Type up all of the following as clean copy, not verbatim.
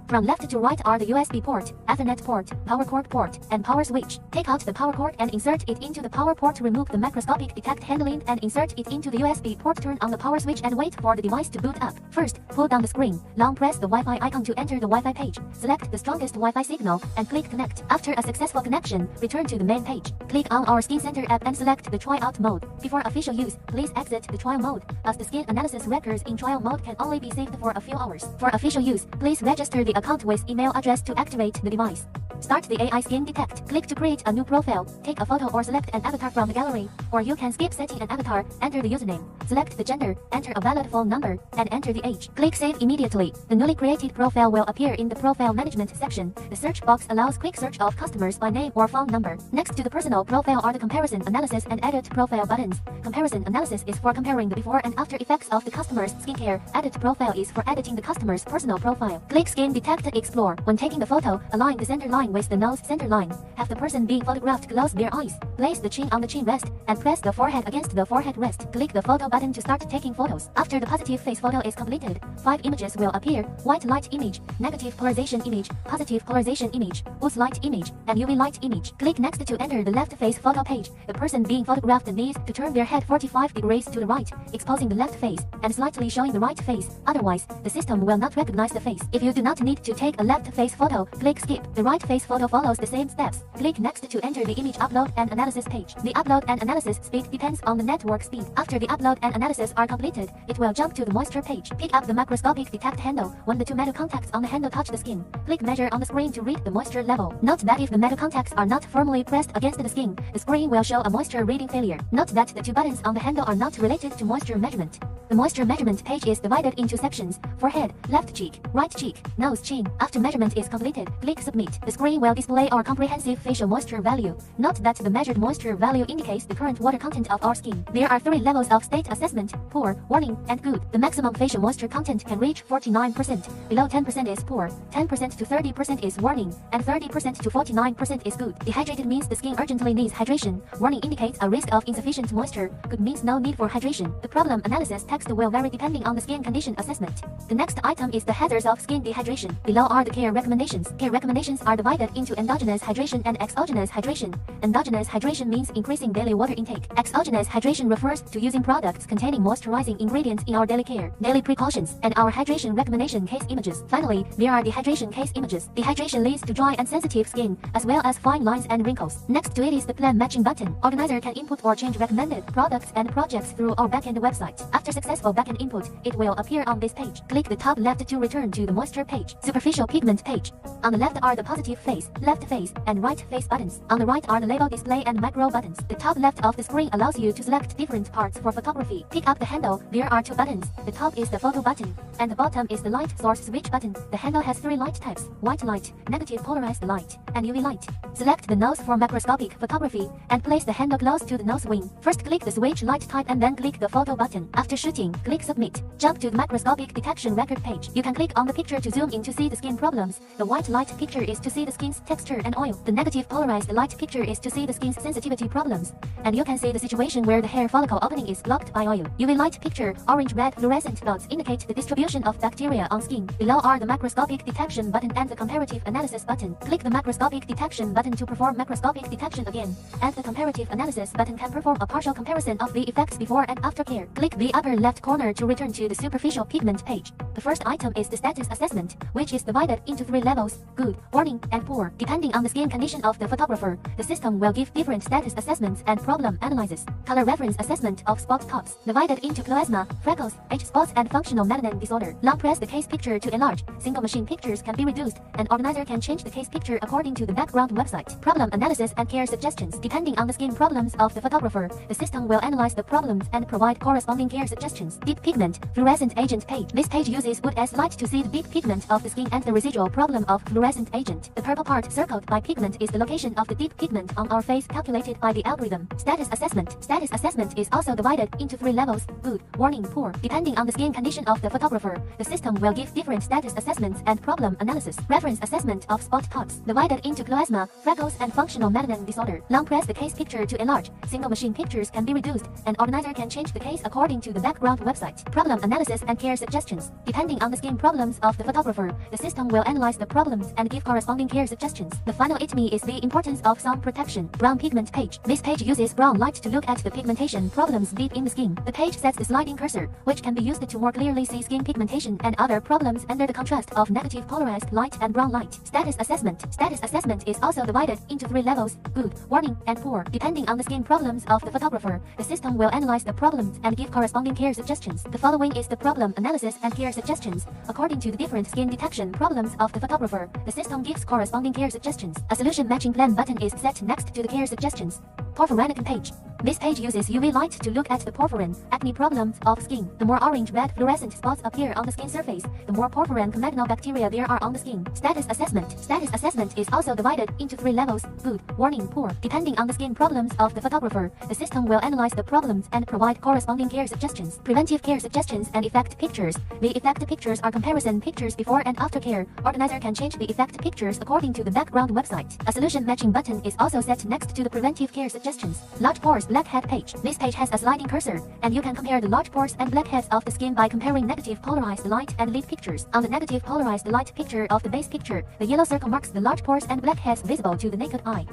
From left to right are the USB port, Ethernet port, power cord port, and power switch. Take out the power cord and insert it into the power port. Remove the macroscopic detect handling and insert it into the USB port. Turn on the power switch and wait for the device to boot up. First, pull down the screen. Long press the Wi-Fi icon to enter the Wi-Fi page. Select the strongest Wi-Fi signal and click connect. After a successful connection, return to the main page. Click on our Skin Center app and select the tryout mode. Before official use, please exit the trial mode, as the skin analysis records in trial mode can only be saved for a few hours. For official use, please register the account with email address to activate the device. Start the AI Skin Detect. Click to create a new profile. Take a photo or select an avatar from the gallery, or you can skip setting an avatar. Enter the username. Select the gender, enter a valid phone number, and enter the age. Click Save immediately. The newly created profile will appear in the Profile Management section. The search box allows quick search of customers by name or phone number. Next to the personal profile are the Comparison Analysis and Edit Profile buttons. Comparison Analysis is for comparing the before and after effects of the customer's skincare. Edit Profile is for editing the customer's personal profile. Click Skin Detect Explore. When taking the photo, align the center line with the nose center line. Have the person being photographed close their eyes. Place the chin on the chin rest and press the forehead against the forehead rest. Click the photo button to start taking photos. After the positive face photo is completed, 5 images will appear: white light image, negative polarization image, positive polarization image, UV light image, and UV light image. Click next to enter the left face photo page. The person being photographed needs to turn their head 45 degrees to the right, exposing the left face and slightly showing the right face. Otherwise, the system will not recognize the face. If you do not need to take a left face photo, click skip. The right face photo follows the same steps. Click next to enter the image upload and analysis page. The upload and analysis speed depends on the network speed. After the upload and analysis are completed, it will jump to the moisture page. Pick up the macroscopic detect handle. When the two metal contacts on the handle touch the skin, click measure on the screen to read the moisture level. Note that if the metal contacts are not firmly pressed against the skin, the screen will show a moisture reading failure. Note that the two buttons on the handle are not related to moisture measurement. The moisture measurement page is divided into sections: forehead, left cheek, right cheek, nose, chin. After measurement is completed, click submit. The screen will display our comprehensive facial moisture value. Note that the measured moisture value indicates the current water content of our skin. There are 3 levels of state assessment: poor, warning, and good. The maximum facial moisture content can reach 49%. Below 10% is poor, 10% to 30% is warning, and 30% to 49% is good. Dehydrated means the skin urgently needs hydration. Warning indicates a risk of insufficient moisture. Good means no need for hydration. The problem analysis text will vary depending on the skin condition assessment. The next item is the hazards of skin dehydration. Below are the care recommendations. Care recommendations are divided into endogenous hydration and exogenous hydration. Endogenous hydration means increasing daily water intake. Exogenous hydration refers to using products containing moisturizing ingredients in our daily care. Daily precautions and our hydration recommendation case images. Finally, there are dehydration case images. Dehydration leads to dry and sensitive skin, as well as fine lines and wrinkles. Next to it is the plan matching button. Organizer can input or change recommended products and projects through our backend website. After successful backend input, it will appear on this page. Click the top left to return to the moisture page. Superficial pigment page. On the left are the positive face, left face, and right face buttons. On the right are the label display and macro buttons. The top left of the screen allows you to select different parts for photography. Pick up the handle. There are 2 buttons. The top is the photo button, and the bottom is the light source switch button. The handle has 3 light types: white light, negative polarized light, and UV light. Select the nose for macroscopic photography and place the handle close to the nose wing. First click the switch light type and then click the photo button. After shooting, click submit. Jump to the macroscopic detection record page. You can click on the picture to zoom in to see the skin problems. The white light picture is to see the skin's texture and oil. The negative polarized light picture is to see the skin's sensitivity problems. And you can see the situation where the hair follicle opening is blocked by oil. UV light picture, orange-red fluorescent dots indicate the distribution of bacteria on skin. Below are the macroscopic detection button and the comparative analysis button. Click the macroscopic detection button to perform macroscopic detection again. And the comparative analysis button can perform a partial comparison of the effects before and after care. Click the upper left corner to return to the superficial pigment page. The first item is the status assessment, which is divided into 3 levels: good, warning, and poor. Depending on the skin condition of the photographer, the system will give different status assessments and problem analysis. Color reference assessment of spot spots, divided into chloasma, freckles, age spots, and functional melanin disorder. Long press the case picture to enlarge. Single machine pictures can be reduced, and organizer can change the case picture according to the background website. Problem analysis and care suggestions. Depending on the skin problems of the photographer, the system will analyze the problems and provide corresponding care suggestions. Deep pigment, fluorescent agent page. This page uses wood as light to see the deep pigment of the skin and the residual problem of fluorescent agent. The purple part circled by pigment is the location of the deep pigment on our face calculated by the algorithm. Status assessment. Status assessment is also divided into 3 levels: good, warning, poor. Depending on the skin condition of the photographer, the system will give different status assessments and problem analysis. Reference assessment of spot spots, divided into chloasma, freckles, and functional melanin disorder. Long press the case picture to enlarge. Single machine pictures can be reduced, and organizer can change the case according to the background website. Problem analysis and care suggestions. Depending on the skin problems of the photographer, the system will analyze the problems and give corresponding care suggestions. The final ITME is the importance of sun protection. Brown pigment page. This page uses brown light to look at the pigmentation problems deep in the skin. The page sets the sliding cursor, which can be used to more clearly see skin pigmentation and other problems under the contrast of negative polarized light and brown light. Status assessment. Status assessment is also divided into 3 levels: good, warning, and poor. Depending on the skin problems of the photographer, the system will analyze the problems and give corresponding care suggestions. The following is the problem analysis and care suggestions. According to the different skin detection problems of the photographer, the system gives corresponding care suggestions. A solution matching plan button is set next to the care suggestions. Porphyrin page. This page uses UV light to look at the porphyrin acne problems of skin. The more orange-red fluorescent spots appear on the skin surface, the more porphyrin bacteria there are on the skin. Status assessment. Status assessment is also divided into 3 levels: good, warning, poor. Depending on the skin problems of the photographer, the system will analyze the problems and provide corresponding care suggestions. Preventive care suggestions and effect pictures. The effect pictures are comparison pictures before and after care. Organizer can change the effect pictures according to the background website. A solution matching button is also set next to the preventive care suggestions. Large pores blackhead page. This page has a sliding cursor, and you can compare the large pores and blackheads of the skin by comparing negative polarized light and lit pictures. On the negative polarized light picture of the base picture, the yellow circle marks the large pores and blackheads visible to the naked eye.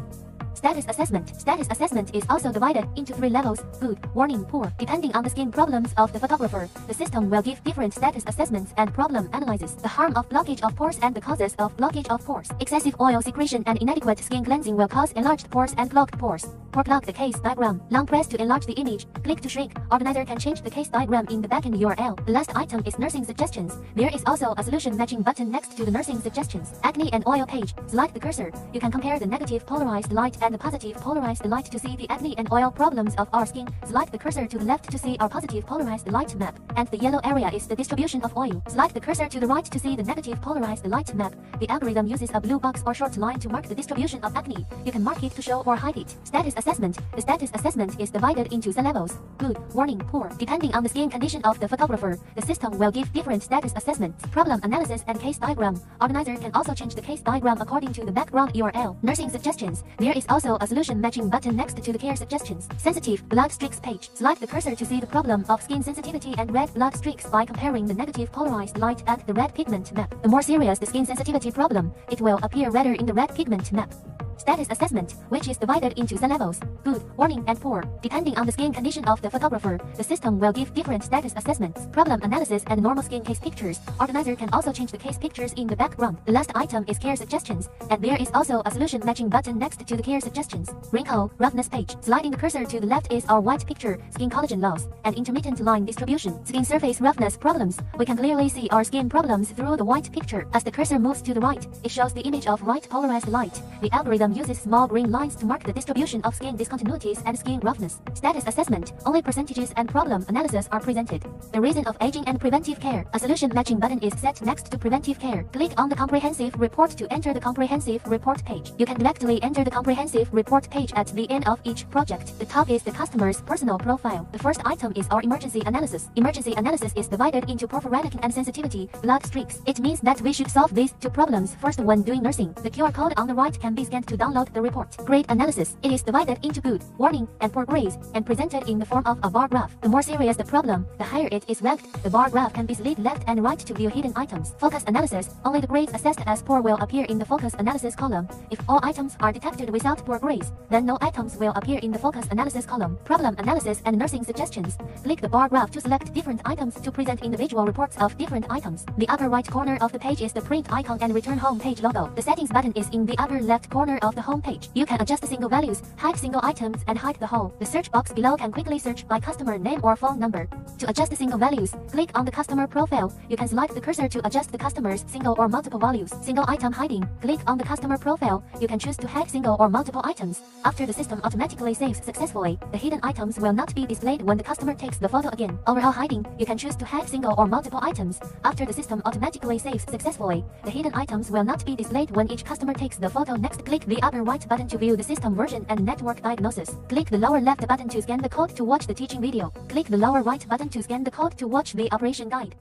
Status assessment. Status assessment is also divided into 3 levels: good, warning, poor. Depending on the skin problems of the photographer, the system will give different status assessments and problem analysis. The harm of blockage of pores and the causes of blockage of pores. Excessive oil secretion and inadequate skin cleansing will cause enlarged pores and clogged pores. Plug the case diagram. Long press to enlarge the image. Click to shrink. Organizer can change the case diagram in the backend URL. The last item is nursing suggestions. There is also a solution matching button next to the nursing suggestions. Acne and oil page. Select the cursor. You can compare the negative polarized light and the positive polarized light to see the acne and oil problems of our skin. Select the cursor to the left to see our positive polarized light map, and the yellow area is the distribution of oil. Select the cursor to the right to see the negative polarized light map. The algorithm uses a blue box or short line to mark the distribution of acne. You can mark it to show or hide it. Status assessment. The status assessment is divided into levels: good, warning, poor. Depending on the skin condition of the photographer, the system will give different status assessments. Problem analysis and case diagram. Organizer can also change the case diagram according to the background URL. Nursing suggestions. There is also a solution matching button next to the care suggestions. Sensitive blood streaks page. Select the cursor to see the problem of skin sensitivity and red blood streaks by comparing the negative polarized light and the red pigment map. The more serious the skin sensitivity problem, it will appear redder in the red pigment map. Status assessment, which is divided into levels: good, warning, and poor. Depending on the skin condition of the photographer, the system will give different status assessments. Problem analysis and normal skin case pictures. Organizer can also change the case pictures in the background. The last item is care suggestions, and there is also a solution matching button next to the care suggestions. Wrinkle, roughness page. Sliding the cursor to the left is our white picture, skin collagen loss, and intermittent line distribution. Skin surface roughness problems. We can clearly see our skin problems through the white picture. As the cursor moves to the right, it shows the image of right polarized light. The algorithm uses small green lines to mark the distribution of skin discontinuities and skin roughness. Status assessment. Only percentages and problem analysis are presented. The reason of aging and preventive care. A solution matching button is set next to preventive care. Click on the comprehensive report to enter the comprehensive report page. You can directly enter the comprehensive report page at the end of each project. The top is the customer's personal profile. The first item is our emergency analysis. Emergency analysis is divided into porphyrin and sensitivity blood streaks. It means that we should solve these 2 problems first when doing nursing. The QR code on the right can be scanned to download the report. Grade analysis. It is divided into good, warning, and poor grades, and presented in the form of a bar graph. The more serious the problem, the higher it is ranked. The bar graph can be slid left and right to view hidden items. Focus analysis. Only the grades assessed as poor will appear in the focus analysis column. If all items are detected without poor grades, then no items will appear in the focus analysis column. Problem analysis and nursing suggestions. Click the bar graph to select different items to present individual reports of different items. The upper right corner of the page is the print icon and return home page logo. The settings button is in the upper left corner of of the home page. You can adjust single values, hide single items, and hide the whole. The search box below can quickly search by customer name or phone number. To adjust single values, click on the customer profile. You can select the cursor to adjust the customer's single or multiple values. Single item hiding. Click on the customer profile. You can choose to hide single or multiple items. After the system automatically saves successfully, the hidden items will not be displayed when the customer takes the photo again. Overall hiding. You can choose to hide single or multiple items. After the system automatically saves successfully, the hidden items will not be displayed when each customer takes the photo. Next, click the upper right button to view the system version and network diagnosis. Click the lower left button to scan the code to watch the teaching video. Click the lower right button to scan the code to watch the operation guide.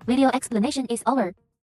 Video explanation is over.